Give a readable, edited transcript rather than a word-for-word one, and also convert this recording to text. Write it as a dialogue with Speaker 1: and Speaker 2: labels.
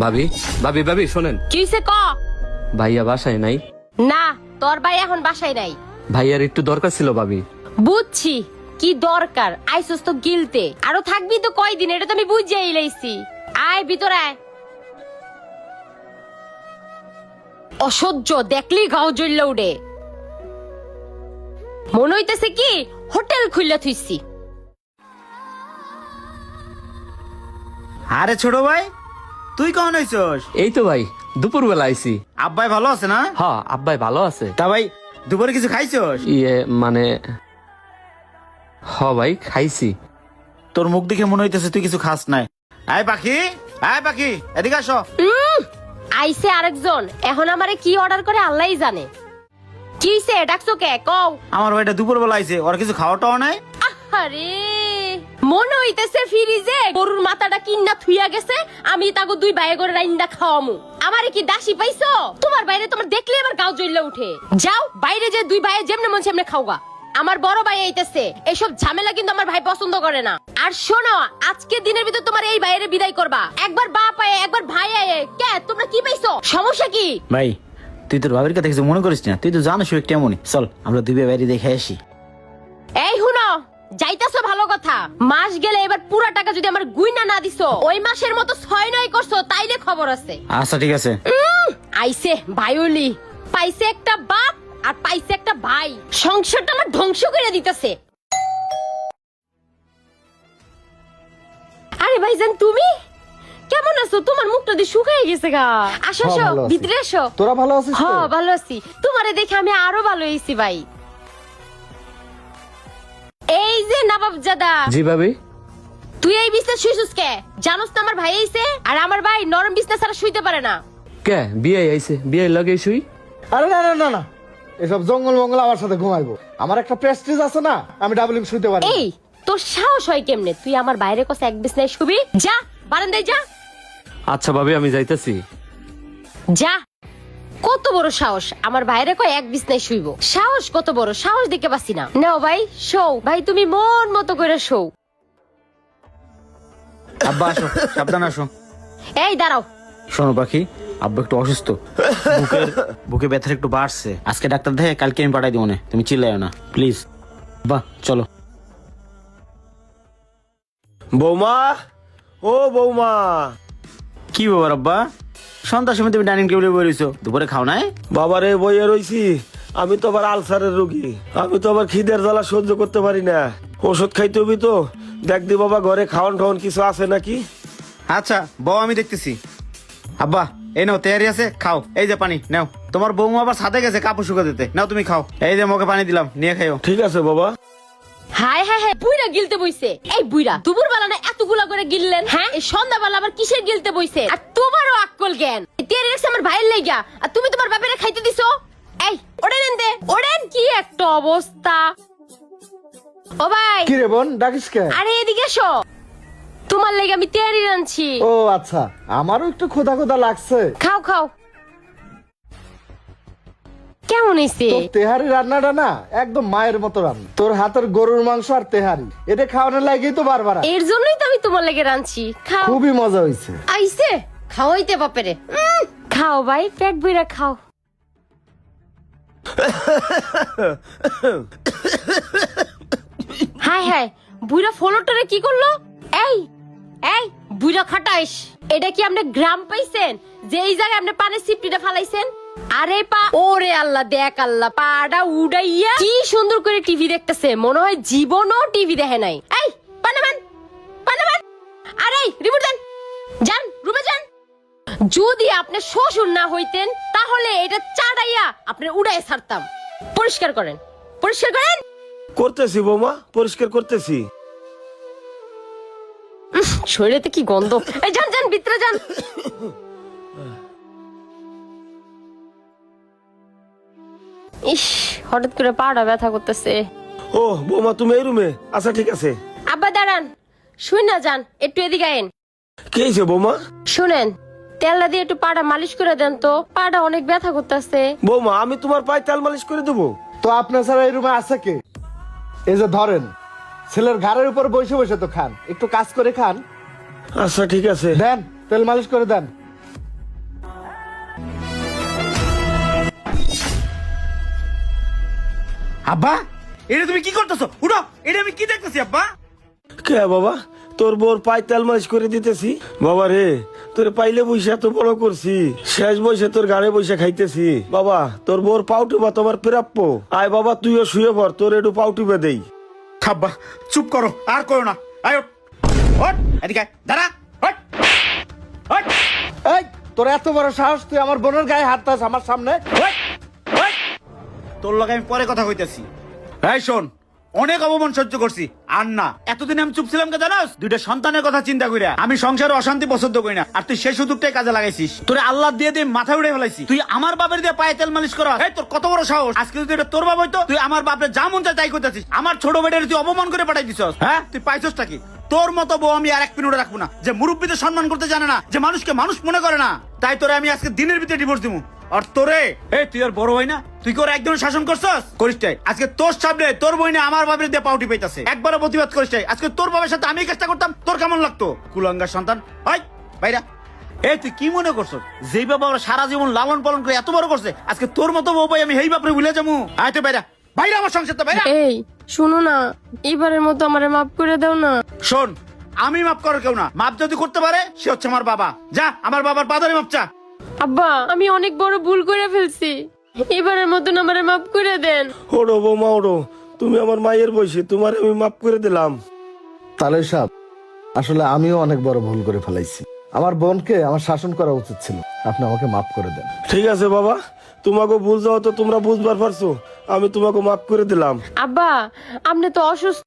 Speaker 1: ভাবি ভাবি ভাবি শোনেন,
Speaker 2: কি হইছে ক?
Speaker 1: ভাইয়া বাসায় নাই।
Speaker 2: না, তোর ভাই এখন বাসায় নাই।
Speaker 1: ভাইয়ার একটু দরকার ছিল ভাবি।
Speaker 2: বুঝছি কি দরকার, আইসস তো গিলতে, আরো থাকবি তো কয়দিন, এটা তো আমি বুঝিয়াই লাইছি। আয় ভিতরে আয়। অসহ্য দেখলি গাও জ্বললে উঠে, মনে হইতেছে কি হোটেল খুললে থুইছি।
Speaker 3: আরে ছোট ভাই, তুই কখন হইছস?
Speaker 1: এই তো ভাই দুপুর বেলা আইছি।
Speaker 3: আব্বাই ভালো আছে না?
Speaker 1: হ্যাঁ আব্বাই ভালো আছে।
Speaker 3: তা ভাই দুপুরে কিছু খাইছস?
Speaker 1: ইয়ে মানে ভাই খাইছি।
Speaker 3: তোর মুখ দেখে মনে হইতেছে তুই কিছু খাস নাই। আয় পাখি, আয় পাখি, এদিকে আসো।
Speaker 2: আইছে আরেকজন, এখন আমারে কি অর্ডার করে আল্লাহই জানে। কি হইছে, ডাকছো কে কও?
Speaker 3: আমার ভাইটা দুপুর বেলা আইছে, ওর কিছু খাওয়াটাও নাই।
Speaker 2: আরে মনে হইতেছে ফ্রিজে গরুর মাথাটা কিন্না থুইয়া গেছে, আমি তাকে দুই বাইরে করে রাইন্দা খাওয়ামু। আমারে কি দাসী পাইছো? তোমার বাইরে তোমার দেখলে আমার গাও জ্বললে উঠে। যাও বাইরে যে দুই ভাইয়ে যেমনে মন সেমনে খাওগা। আমার বড় ভাই আইতেছে, এসব ঝামেলা কিন্তু আমার ভাই পছন্দ করে না। আর শোনো, আজকে দিনের ভিতর তোমার এই বাইরে বিদায় করবা। একবার বাপ আয়ে একবার ভাই আয়ে, কে তোমরা কি পাইছো? সমস্যা কি?
Speaker 3: ভাই তুই তোর ভাবির কথা কিছু মনে করিস না, তুই তো জানিস ও একটা এমনই। চল আমরা দুই বাইরে দেখে আসি।
Speaker 2: এই হুনো, যাইতাছো ভালো কথা, মাস গেলে এবার পুরা টাকা যদি আমার গুইনা না দিছো, ওই মাসের মতো 6-9 করছো তাইলে খবর আছে।
Speaker 3: আচ্ছা ঠিক আছে।
Speaker 2: আইছে ভাইওলি, পাইছে একটা বাপ আর পাইছে একটা ভাই, সংসারটা আমার ধ্বংস করে দিতেছে। আরে ভাইজান তুমি কেমন আছো? তোমার মুখটা দিয়ে শুকিয়ে গেছে গা। আসো আসো ভিতরে আসো।
Speaker 4: তোরা ভালো আছিস?
Speaker 2: হ্যাঁ ভালো আছি, তোমারে দেখে আমি আরো ভালো হইছি ভাই। এই যে নবাবজাদা।
Speaker 1: জি ভাবি।
Speaker 2: তুই এই বিছনা শুইছিস কে? জানোস না আমার ভাই আইছে, আর আমার ভাই নরম বিছনা ছাড়া শুইতে পারে না।
Speaker 1: কে বিয়ে আইছে, বিয়ে লগে শুই।
Speaker 4: আরে না না না না, এসব জঙ্গল মঙ্গল আমার সাথে ঘুমাইবো। আমার একটা প্রেস্টিজ আছে না, আমি ডাবলিং শুইতে পারি।
Speaker 2: এই তোর সাহস হয় কেমনে? তুই আমার বাইরে কসে এক বিছনায় শুবি? যা বারান্দায় যা।
Speaker 1: আচ্ছা ভাবি আমি যাইতাছি।
Speaker 2: যা। কত বড় সাহস, আমার বাইরে কয় এক বিছনায় শুইবো? সাহস কত বড়, সাহস দেখে পাচ্ছি না। নাও ভাই শোও, ভাই তুমি মন মতো করে শোও।
Speaker 3: আব্বা আসো, সাবধান আসো।
Speaker 2: এই দাঁড়াও।
Speaker 3: শোনো পাখি, আব্বা একটু অসুস্থ, বুকে ব্যথা একটু বাড়ছে। আজকে ডাক্তার দেখে কালকে আমি পাঠাই দিব না, তুমি চিল্লাইও না প্লিজ। বাহ চলো।
Speaker 5: বৌমা, ও বৌমা।
Speaker 3: কি ব্যাপার আব্বা, সন্ধ্যার সময় তুমি ডাইনিং টেবিলে বসে রইছো, দুপুরে খাও নাই?
Speaker 5: বাবারে বইয়ে রইছি, আমি তো আবার আলসারের রোগী, আমি তো আবার খিদের জ্বালা সহ্য করতে পারি না। ওষুধ খাইতে হবি তো, দেখ দি বাবা ঘরে খাওয়ান টাওয়ান কিছু আছে নাকি।
Speaker 3: আচ্ছা বউ আমি দেখতেছি। আব্বা এই নাও তৈরি আছে, খাও। এই যে পানি নাও, তোমার বৌমা আবার ছাদে গেছে কাপড় শুকা দিতে, নাও তুমি খাও। এই যে মুখে পানি দিলাম, নিয়ে খাইও।
Speaker 5: ঠিক আছে বাবা।
Speaker 2: হায় হায় হায়, বুইরা গিলতে বইছে। এই বুইরা দুপুর বেলা না এতগুলা করে গিললেন, হ্যাঁ এই সন্ধ্যা বেলা আবার কিসের গিলতে বইছে? আর তোমারও আক্কল জ্ঞান, তেরে রেখছে আমার ভাইয়ের লাইগা, আর তুমি তোমার বাপের খাইতে দিছো। এই ওড়েন দে, ওড়েন। কি একটা অবস্থা। ও ভাই।
Speaker 4: কি রে বোন, ডাকিস কে?
Speaker 2: আরে এদিকে এসো, তোমার লাইগা আমি তেয়ারি রাঁধছি।
Speaker 4: ও আচ্ছা, আমারও একটু খোদা খোদা লাগছে।
Speaker 2: খাও খাও। কেমন হইছে?
Speaker 4: তোর তেহারি রান্নাটা না একদম মায়ের মতো রান্না। তোর হাতের গরুর মাংস আর তেহারি, এটা খাওয়ানোর লাগেই তো বারবার।
Speaker 2: এর জন্যই তো আমি তোমার লাগে রাঁধছি। খাও।
Speaker 4: খুবই মজা হয়েছে।
Speaker 2: আইছে খাওয়াইতে বাপেরে। খাও ভাই, পেট ভইরা খাও। হায় হায়, বুইরা ফলোটারে কি করলো? এই এই বুইরা খাটাইস, এটা কি আপনি গ্রাম পাইছেন যে এই জায়গায় আপনি পানি সিপটিটা ফালাইছেন? আরে পা, ওরে আল্লাহ, দেখ আল্লাহ, পাটা উড়াইয়া কি সুন্দর করে টিভি দেখতেছে, মনে হয় জীবনও টিভি দেখে নাই। এই পানামান পানামান, আরে রিমোট দেন, যান রুমে যান। যদি আপনি শ্বশুর না হইতেন তাহলে এটা চাড়াইয়া আপনি উড়াই ছাড়তাম। পরিষ্কার করেন, পরিষ্কার করেন।
Speaker 5: করতেছি বৌমা, পরিষ্কার করতেছি।
Speaker 2: শরীরেতে কি গন্ধ। এই যান যান ভিতরে যান। ইস, হঠাৎ করে পাটা ব্যথা করতেছে।
Speaker 5: ও বৌমা তুমি এই রুমে? আচ্ছা ঠিক আছে।
Speaker 2: আব্বা দাঁড়ান, শুন না যান, একটু এদিকে আইন।
Speaker 5: কি হয়েছে বৌমা?
Speaker 2: শুনেন, তেলটা দিয়ে একটু পাটা মালিশ করে দেন তো, পাটা অনেক ব্যথা করতেছে।
Speaker 5: বৌমা আমি তোমার পায়ে তেল মালিশ করে দেবো।
Speaker 4: তো আপনার ছাড়া এই রুমে আছে কে? এই যে ধরেন, ছেলের ঘাড়ের উপর বসে বসে তো খান, একটু কাজ করে খান।
Speaker 5: আচ্ছা ঠিক আছে।
Speaker 4: দেন, তেল মালিশ করে দেন।
Speaker 3: আব্বা এটা তুমি কি করতেছো? উঠো, এটা আমি কি দেখতেছি আব্বা?
Speaker 5: কে বাবা? তোর বোর পায়ে তেল মালিশ করে দিতেছি। বাবা রে, তোর পাইলে বসে এত বড় করছি, শেষ বসে তোর গাড়ে বসে খাইতেছি। বাবা, তোর বোর পাউটুবা তোমার প্রাপ্য। আয় বাবা, তুইও শুয়ে পড়, তোর একটু পাউটুবে দেই।
Speaker 3: আব্বা চুপ করো, আর করো না। আয় ওঠ, ওঠ, এদিকে আয়, দাঁড়া, ওঠ, ওঠ,
Speaker 4: এই তোর এত বড় সাহস, তুই আমার বোনের গায়ে হাত দাস আমার সামনে?
Speaker 3: ওঠ, ওঠ। তোর লগে আমি পরে কথা কইতেছি। এই শোন, অনেক অপমান সহ্য করছি, আর না। এতদিন আমি চুপ ছিলাম কে জানোস? দুইটা সন্তানের কথা চিন্তা কইরা। আমি সংসারে অশান্তি পছন্দ করি না, আর তুই সেই সুযোগটাই কাজে লাগাইছিস। তোরে আল্লাহ দিয়ে দিয়ে মাথা উড়ে ফেলাইছি। তুই আমার বাপের দিয়ে পায়ে তেল মালিশ করা, এই তোর কত বড় সাহস! আজকে যদি এটা তোর বাপ হইতো, তুই আমার বাপের যা মন চায় তাই করতেছিস। আমার ছোট বেটারে তুই অপমান করে পাঠাই দিছস। হ্যাঁ, তুই পাইছসটা কি? তোর মতো বউ আমি আর এক মিনিটও রাখবো না, যে মুরব্বীদের সম্মান করতে জানে না, যে মানুষকে মানুষ মনে করে না। তাই তোরে আমি আজকে দিনের ভিতরে ডিভোর্স দিবো। আর তোরে, এই তুই আর বড় ভাই না, তুই করে একজন শাসন করছস? করিসটাই আজকে তোর সামনে তোর বই না আমার বাপের দিয়ে পাউটি পাইতাছে, একবারও প্রতিবাদ করিসটাই। আজকে তোর বাবার সাথে আমি এই কাজটা করতাম, তোর কেমন লাগতো? কুলাঙ্গার সন্তান, হয় বাইরা। এই তুই কি মনে করছস, যেই বাবা ওরা সারা জীবন লালন পালন করে এত বড় করছে, আজকে তোর মতো বউ পাই আমি এই বাপরে ভুলে যাবো? আয় তুই বাইরা, বাইরা আমার সংসার তো বাইরা।
Speaker 2: এই শুনো না, এবারের মতো আমারে মাফ করে দাও না।
Speaker 3: শোন, আমি মাফ করার কেউ না, মাপ যদি করতে পারে সে হচ্ছে আমার বাবা। যা আমার বাবার পাদারে মাপ চা।
Speaker 2: আব্বা, আমি অনেক বড় ভুল করে ফেলছি, এবারের মতন আমারে মাফ করে দেন।
Speaker 5: ওড়ো বৌমা ওড়ো, তুমি আমার মায়ের বয়সী, তোমার আমি মাফ করে দিলাম।
Speaker 4: তাহলে সাহেব, আসলে আমিও অনেক বড় ভুল করে ফেলাইছি। আমার বোনকে আমার শাসন করা উচিত ছিল। আপনি আমাকে মাফ করে দেন।
Speaker 5: ঠিক আছে বাবা, তোমাকে ভুল যাও তো তোমরা বুঝবার পারছো, আমি তোমাকে মাফ করে দিলাম।
Speaker 2: আব্বা, আপনি তো অসুস্থ।